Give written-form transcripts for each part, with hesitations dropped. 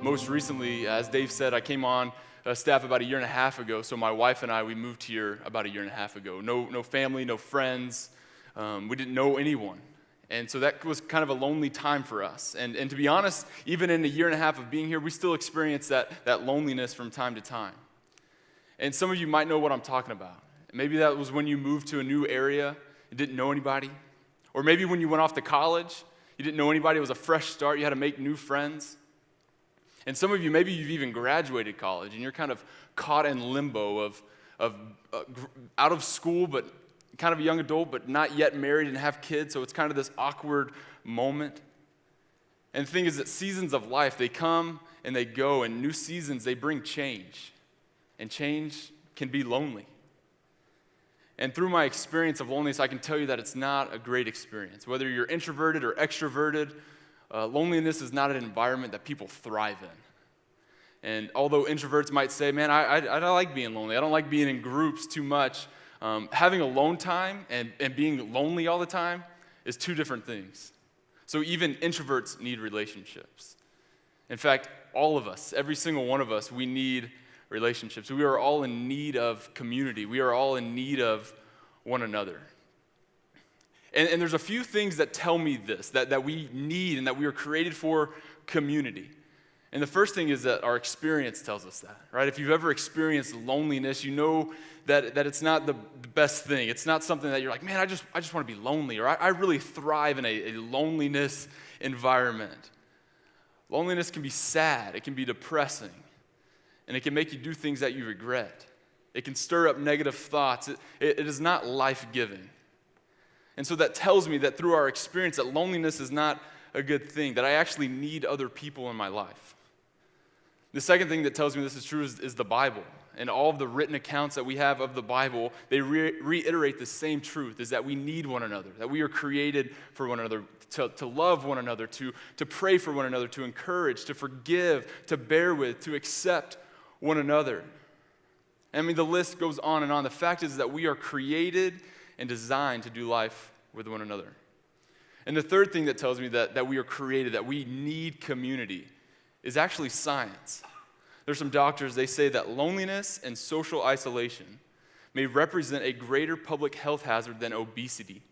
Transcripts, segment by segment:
most recently, as Dave said, I came on staff about a year and a half ago. So my wife and I, we moved here about a year and a half ago. No family, no friends. We didn't know anyone. And so that was kind of a lonely time for us. And to be honest, even in a year and a half of being here, we still experience that loneliness from time to time. And some of you might know what I'm talking about. Maybe that was when you moved to a new area and didn't know anybody. Or maybe when you went off to college, you didn't know anybody. It was a fresh start. You had to make new friends. And some of you, maybe you've even graduated college and you're kind of caught in limbo of out of school, but kind of a young adult, but not yet married and have kids. So it's kind of this awkward moment. And the thing is that seasons of life, they come and they go, and new seasons, they bring change. And change can be lonely. And through my experience of loneliness, I can tell you that it's not a great experience. Whether you're introverted or extroverted, loneliness is not an environment that people thrive in. And although introverts might say, man, I don't like being lonely. I don't like being in groups too much. Having alone time and being lonely all the time is two different things. So even introverts need relationships. In fact, all of us, every single one of us, we need relationships. We are all in need of community. We are all in need of one another. And there's a few things that tell me this, that we need and that we are created for community. And the first thing is that our experience tells us that, right? If you've ever experienced loneliness, you know that it's not the best thing. It's not something that you're like, man, I just want to be lonely, or I really thrive in a loneliness environment. Loneliness can be sad. It can be depressing. And it can make you do things that you regret. It can stir up negative thoughts. It is not life-giving. And so that tells me that through our experience that loneliness is not a good thing, that I actually need other people in my life. The second thing that tells me this is true is the Bible. And all of the written accounts that we have of the Bible, they reiterate the same truth, is that we need one another, that we are created for one another, to love one another, to pray for one another, to encourage, to forgive, to bear with, to accept one another. I mean, the list goes on and on. The fact is that we are created and designed to do life with one another. And the third thing that tells me that we are created, that we need community, is actually science. There's some doctors, they say that loneliness and social isolation may represent a greater public health hazard than obesity.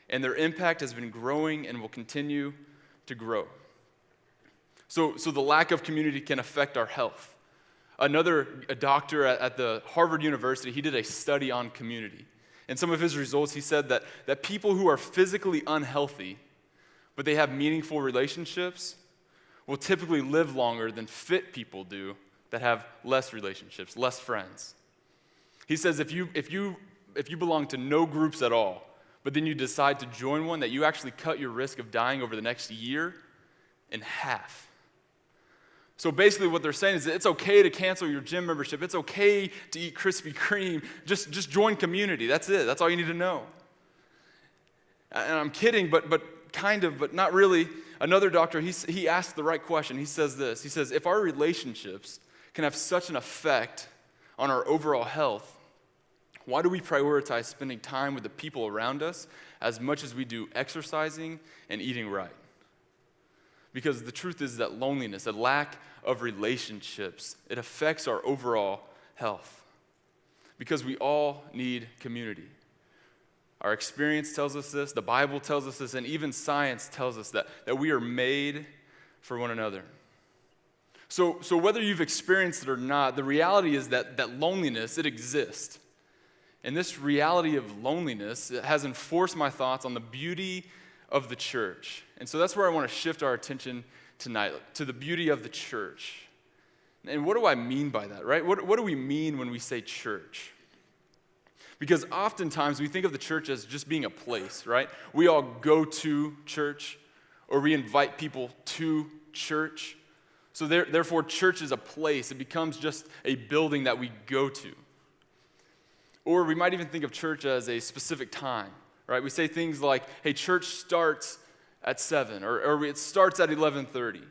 And their impact has been growing and will continue to grow. So the lack of community can affect our health. A doctor at the Harvard University, he did a study on community. And some of his results, he said that people who are physically unhealthy, but they have meaningful relationships, will typically live longer than fit people do that have less relationships, less friends. He says if you belong to no groups at all, but then you decide to join one, that you actually cut your risk of dying over the next year in half. So basically what they're saying is that it's okay to cancel your gym membership. It's okay to eat Krispy Kreme. Just join community. That's it. That's all you need to know. And I'm kidding, but kind of, but not really. Another doctor, he asked the right question. He says this. He says, if our relationships can have such an effect on our overall health, why do we prioritize spending time with the people around us as much as we do exercising and eating right? Because the truth is that loneliness, a lack of relationships, it affects our overall health. Because we all need community. Our experience tells us this, the Bible tells us this, and even science tells us that we are made for one another. So whether you've experienced it or not, the reality is that loneliness, it exists. And this reality of loneliness has enforced my thoughts on the beauty of the church. And so that's where I want to shift our attention tonight, to the beauty of the church. And what do I mean by that, right? What do we mean when we say church? Because oftentimes we think of the church as just being a place, right? We all go to church, or we invite people to church. So therefore, church is a place. It becomes just a building that we go to. Or we might even think of church as a specific time, right? We say things like, hey, church starts at 7, or it starts at 11:30.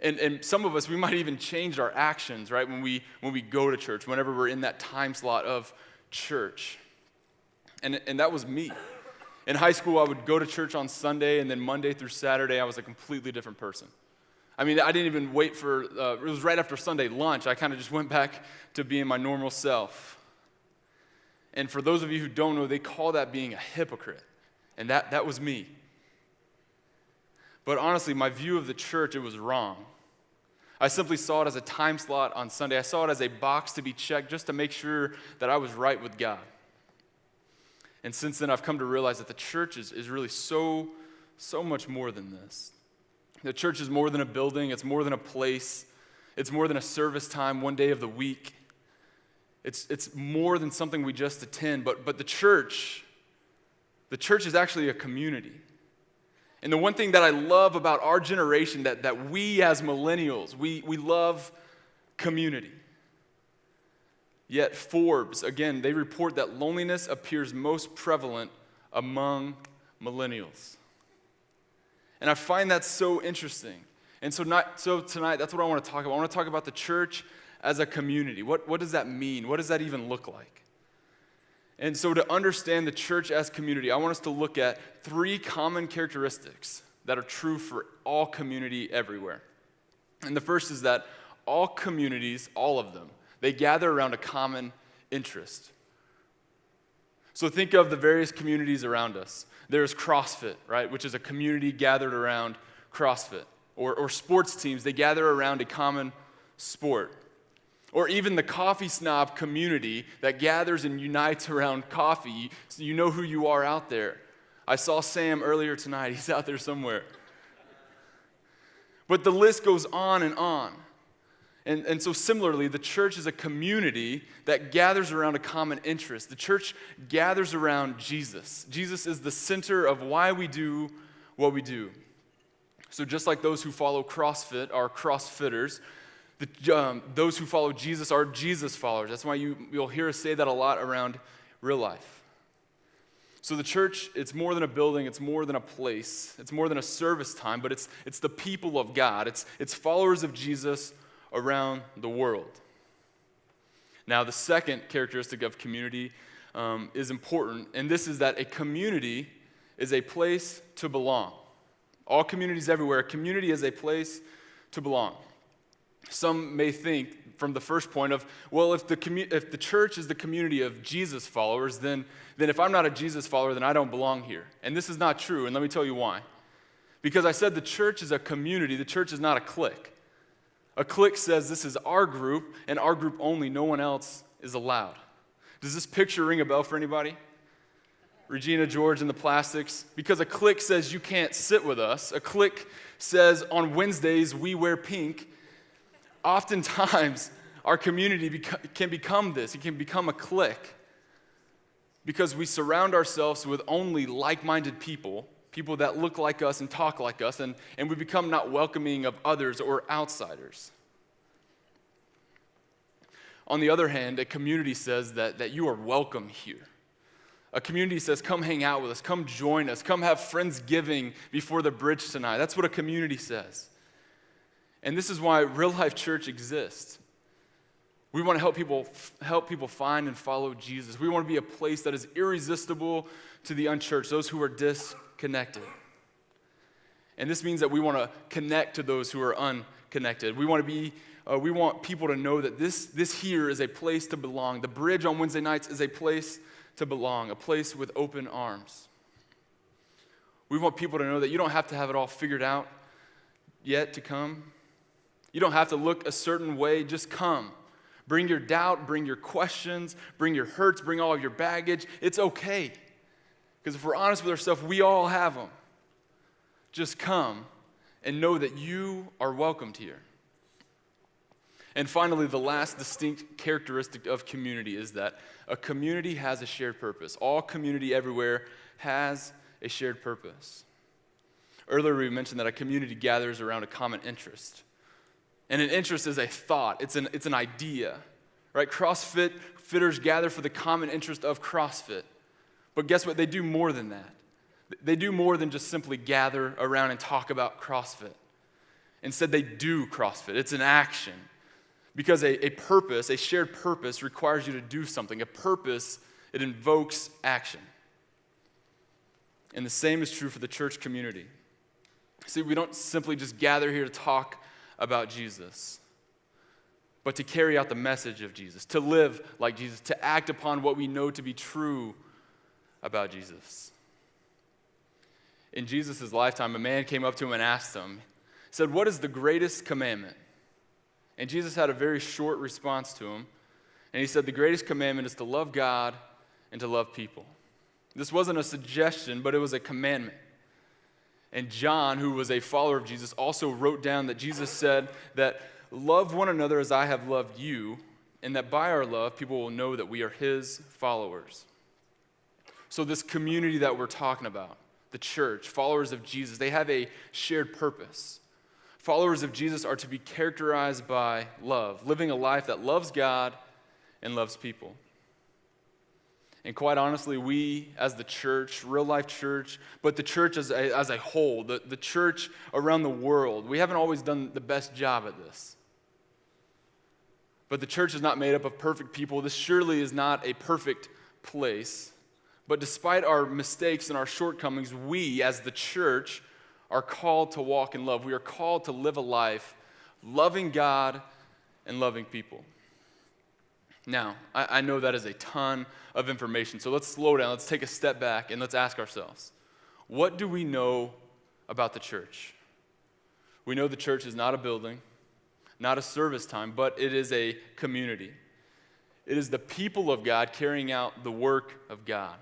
And some of us, we might even change our actions, right, when we go to church, whenever we're in that time slot of church. And that was me. In high school, I would go to church on Sunday, and then Monday through Saturday, I was a completely different person. I mean, I didn't even wait for, it was right after Sunday lunch. I kind of just went back to being my normal self. And for those of you who don't know, they call that being a hypocrite. And that was me. But honestly, my view of the church, it was wrong. I simply saw it as a time slot on Sunday. I saw it as a box to be checked just to make sure that I was right with God. And since then, I've come to realize that the church is really so much more than this. The church is more than a building. It's more than a place. It's more than a service time one day of the week. It's more than something we just attend. But the church is actually a community. And the one thing that I love about our generation, that we as millennials, we love community. Yet Forbes, again, they report that loneliness appears most prevalent among millennials. And I find that so interesting. And so tonight, that's what I want to talk about. I want to talk about the church as a community. What does that mean? What does that even look like? And so to understand the church as community, I want us to look at 3 common characteristics that are true for all community everywhere. And the first is that all communities, all of them, they gather around a common interest. So think of the various communities around us. There's CrossFit, right, which is a community gathered around CrossFit. Or sports teams, they gather around a common sport. Or even the coffee snob community that gathers and unites around coffee, so you know who you are out there. I saw Sam earlier tonight. He's out there somewhere. But the list goes on and on. And so similarly, the church is a community that gathers around a common interest. The church gathers around Jesus. Jesus is the center of why we do what we do. So just like those who follow CrossFit are CrossFitters, those who follow Jesus are Jesus followers. That's why you'll hear us say that a lot around real life. So the church, it's more than a building, it's more than a place, it's more than a service time, but it's the people of God. It's followers of Jesus around the world. Now, the second characteristic of community is important, and this is that a community is a place to belong. All communities everywhere, a community is a place to belong. Some may think from the first point of, well, if the church is the community of Jesus followers, then if I'm not a Jesus follower, then I don't belong here. And this is not true, and let me tell you why. Because I said the church is a community, the church is not a clique. A clique says this is our group, and our group only, no one else is allowed. Does this picture ring a bell for anybody? Regina George and the Plastics? Because a clique says you can't sit with us. A clique says on Wednesdays we wear pink. Oftentimes, our community can become this. It can become a clique because we surround ourselves with only like-minded people that look like us and talk like us, and we become not welcoming of others or outsiders. On the other hand, a community says that you are welcome here. A community says, come hang out with us, come join us, come have Friendsgiving before the bridge tonight. That's what a community says. And this is why Real Life Church exists. We want to help people find and follow Jesus. We want to be a place that is irresistible to the unchurched, those who are disconnected. And this means that we want to connect to those who are unconnected. We want people to know that this here is a place to belong. The bridge on Wednesday nights is a place to belong, a place with open arms. We want people to know that you don't have to have it all figured out yet to come. You don't have to look a certain way, just come. Bring your doubt, bring your questions, bring your hurts, bring all of your baggage. It's okay. Because if we're honest with ourselves, we all have them. Just come and know that you are welcomed here. And finally, the last distinct characteristic of community is that a community has a shared purpose. All community everywhere has a shared purpose. Earlier we mentioned that a community gathers around a common interest. And an interest is a thought. It's an idea, right? CrossFitters gather for the common interest of CrossFit. But guess what? They do more than that. They do more than just simply gather around and talk about CrossFit. Instead, they do CrossFit. It's an action. Because a purpose, a shared purpose, requires you to do something. A purpose, it invokes action. And the same is true for the church community. See, we don't simply just gather here to talk about Jesus, but to carry out the message of Jesus, to live like Jesus, to act upon what we know to be true about Jesus. In Jesus' lifetime, a man came up to him and asked him, said, "What is the greatest commandment?" And Jesus had a very short response to him. And he said, "The greatest commandment is to love God and to love people." This wasn't a suggestion, but it was a commandment. And John, who was a follower of Jesus, also wrote down that Jesus said that love one another as I have loved you, and that by our love, people will know that we are his followers. So this community that we're talking about, the church, followers of Jesus, they have a shared purpose. Followers of Jesus are to be characterized by love, living a life that loves God and loves people. And quite honestly, we as the church, real life church, but the church as a whole, the church around the world, we haven't always done the best job at this. But the church is not made up of perfect people. This surely is not a perfect place. But despite our mistakes and our shortcomings, we as the church are called to walk in love. We are called to live a life loving God and loving people. Now, I know that is a ton of information, so let's slow down, let's take a step back, and let's ask ourselves, what do we know about the church? We know the church is not a building, not a service time, but it is a community. It is the people of God carrying out the work of God.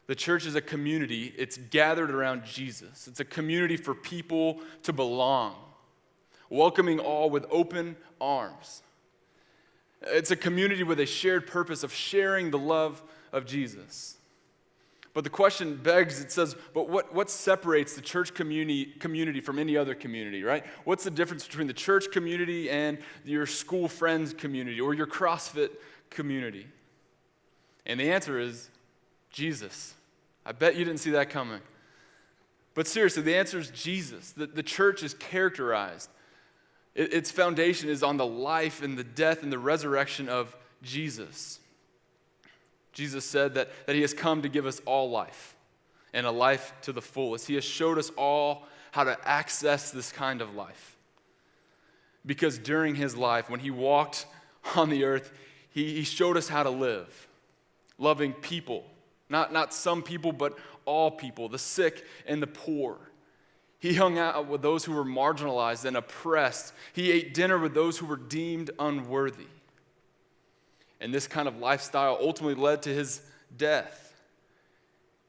The church is a community. It's gathered around Jesus. It's a community for people to belong, welcoming all with open arms. It's a community with a shared purpose of sharing the love of Jesus. But the question begs, it says, but what separates the church community from any other community, right? What's the difference between the church community and your school friends community or your CrossFit community? And the answer is Jesus. I bet you didn't see that coming. But seriously, the answer is Jesus. The church is characterized. Its foundation is on the life and the death and the resurrection of Jesus. Jesus said that he has come to give us all life and a life to the fullest. He has showed us all how to access this kind of life. Because during his life, when he walked on the earth, he showed us how to live, loving people. Not some people, but all people, the sick and the poor. He hung out with those who were marginalized and oppressed. He ate dinner with those who were deemed unworthy. And this kind of lifestyle ultimately led to his death.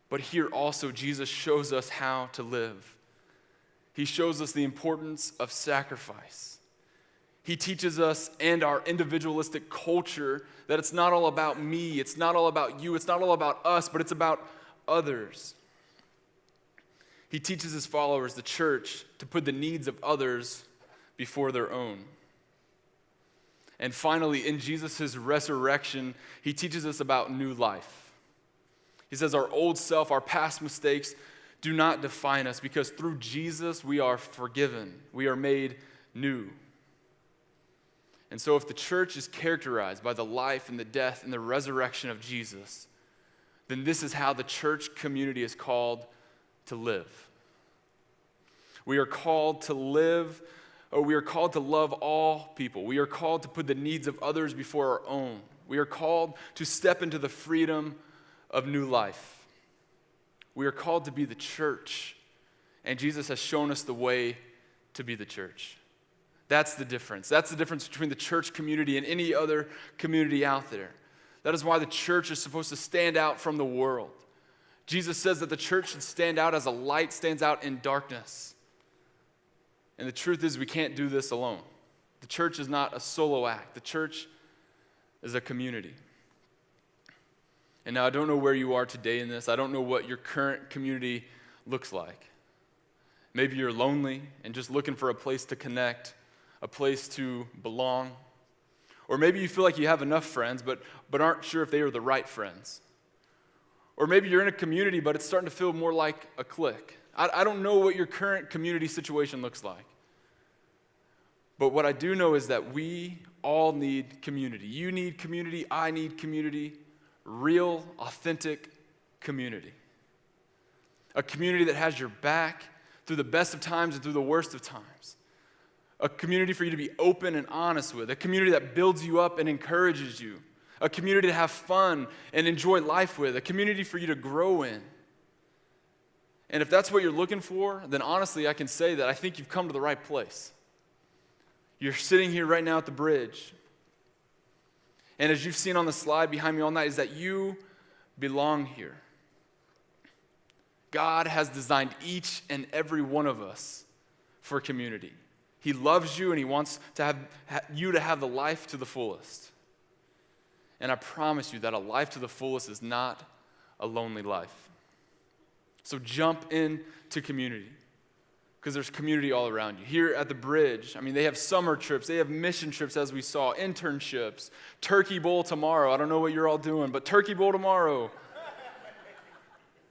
But here also, Jesus shows us how to live. He shows us the importance of sacrifice. He teaches us and our individualistic culture that it's not all about me, it's not all about you, it's not all about us, but it's about others. He teaches his followers, the church, to put the needs of others before their own. And finally, in Jesus' resurrection, he teaches us about new life. He says our old self, our past mistakes, do not define us because through Jesus we are forgiven. We are made new. And so if the church is characterized by the life and the death and the resurrection of Jesus, then this is how the church community is called to live. We are called to live, or we are called to love all people. We are called to put the needs of others before our own. We are called to step into the freedom of new life. We are called to be the church, and Jesus has shown us the way to be the church. That's the difference. That's the difference between the church community and any other community out there. That is why the church is supposed to stand out from the world. Jesus says that the church should stand out as a light stands out in darkness. And the truth is we can't do this alone. The church is not a solo act. The church is a community. And now I don't know where you are today in this. I don't know what your current community looks like. Maybe you're lonely and just looking for a place to connect, a place to belong. Or maybe you feel like you have enough friends but aren't sure if they are the right friends. Or maybe you're in a community, but it's starting to feel more like a clique. I don't know what your current community situation looks like. But what I do know is that we all need community. You need community, I need community, real, authentic community. A community that has your back, through the best of times and through the worst of times. A community for you to be open and honest with. A community that builds you up and encourages you. A community to have fun and enjoy life with. A community for you to grow in. And if that's what you're looking for, then honestly, I can say that I think you've come to the right place. You're sitting here right now at the bridge. And as you've seen on the slide behind me all night, is that you belong here. God has designed each and every one of us for community. He loves you and he wants to have you to have the life to the fullest. And I promise you that a life to the fullest is not a lonely life. So jump into community, because there's community all around you. Here at the bridge, they have summer trips, they have mission trips as we saw, internships, Turkey Bowl tomorrow. I don't know what you're all doing, but Turkey Bowl tomorrow.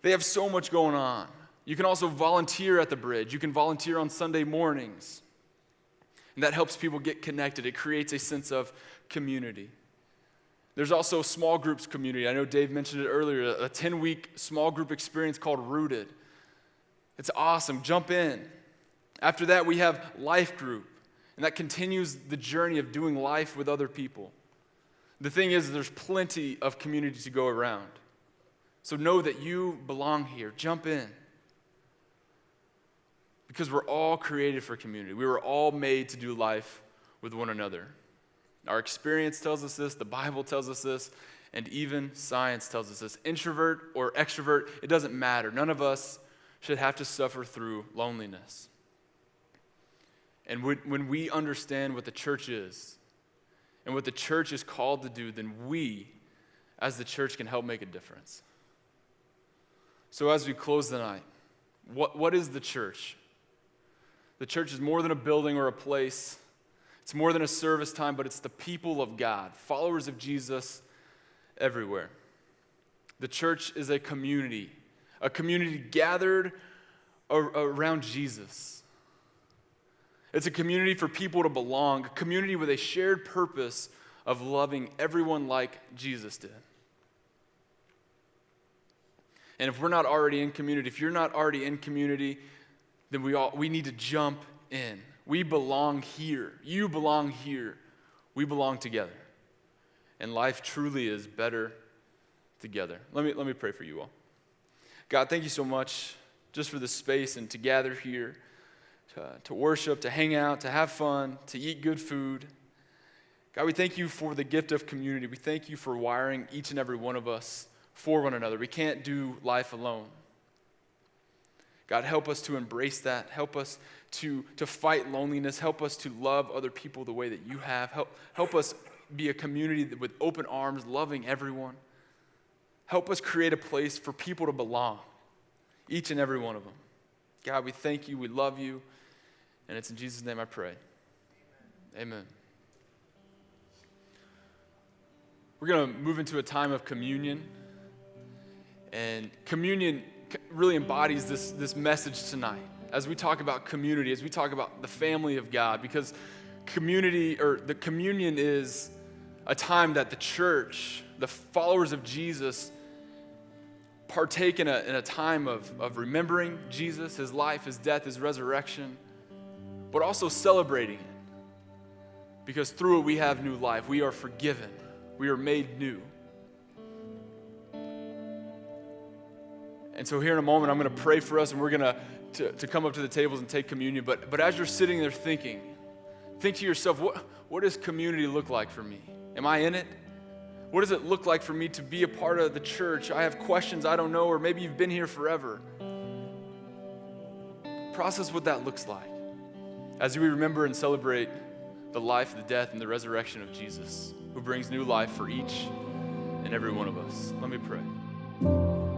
They have so much going on. You can also volunteer at the bridge. You can volunteer on Sunday mornings. And that helps people get connected. It creates a sense of community. There's also small groups community. I know Dave mentioned it earlier, a 10-week small group experience called Rooted. It's awesome. Jump in. After that, we have Life Group, and that continues the journey of doing life with other people. The thing is, there's plenty of community to go around. So know that you belong here. Jump in. Because we're all created for community. We were all made to do life with one another. Our experience tells us this, the Bible tells us this, and even science tells us this. Introvert or extrovert, it doesn't matter. None of us should have to suffer through loneliness. And when we understand what the church is and what the church is called to do, then we, as the church, can help make a difference. So as we close the night, what is the church? The church is more than a building or a place. It's more than a service time, but it's the people of God, followers of Jesus everywhere. The church is a community gathered around Jesus. It's a community for people to belong, a community with a shared purpose of loving everyone like Jesus did. And if we're not already in community, if you're not already in community, then we need to jump in. We belong here. You belong here. We belong together. And life truly is better together. Let me pray for you all. God, thank you so much just for this space and to gather here, to worship, to hang out, to have fun, to eat good food. God, we thank you for the gift of community. We thank you for wiring each and every one of us for one another. We can't do life alone. God, help us to embrace that. Help us to fight loneliness. Help us to love other people the way that you have. Help us be a community with open arms, loving everyone. Help us create a place for people to belong, each and every one of them. God, we thank you. We love you. And it's in Jesus' name I pray. Amen. We're going to move into a time of communion. And communion really embodies this message tonight as we talk about community, as we talk about the family of God, because community, or the communion, is a time that the church, the followers of Jesus, partake in a time of remembering Jesus, his life, his death, his resurrection, but also celebrating it. Because through it we have new life. We are forgiven. We are made new. And so here in a moment, I'm going to pray for us, and we're going to come up to the tables and take communion. But as you're sitting there thinking, think to yourself, what does community look like for me? Am I in it? What does it look like for me to be a part of the church? I have questions I don't know, or maybe you've been here forever. Process what that looks like as we remember and celebrate the life, the death, and the resurrection of Jesus, who brings new life for each and every one of us. Let me pray.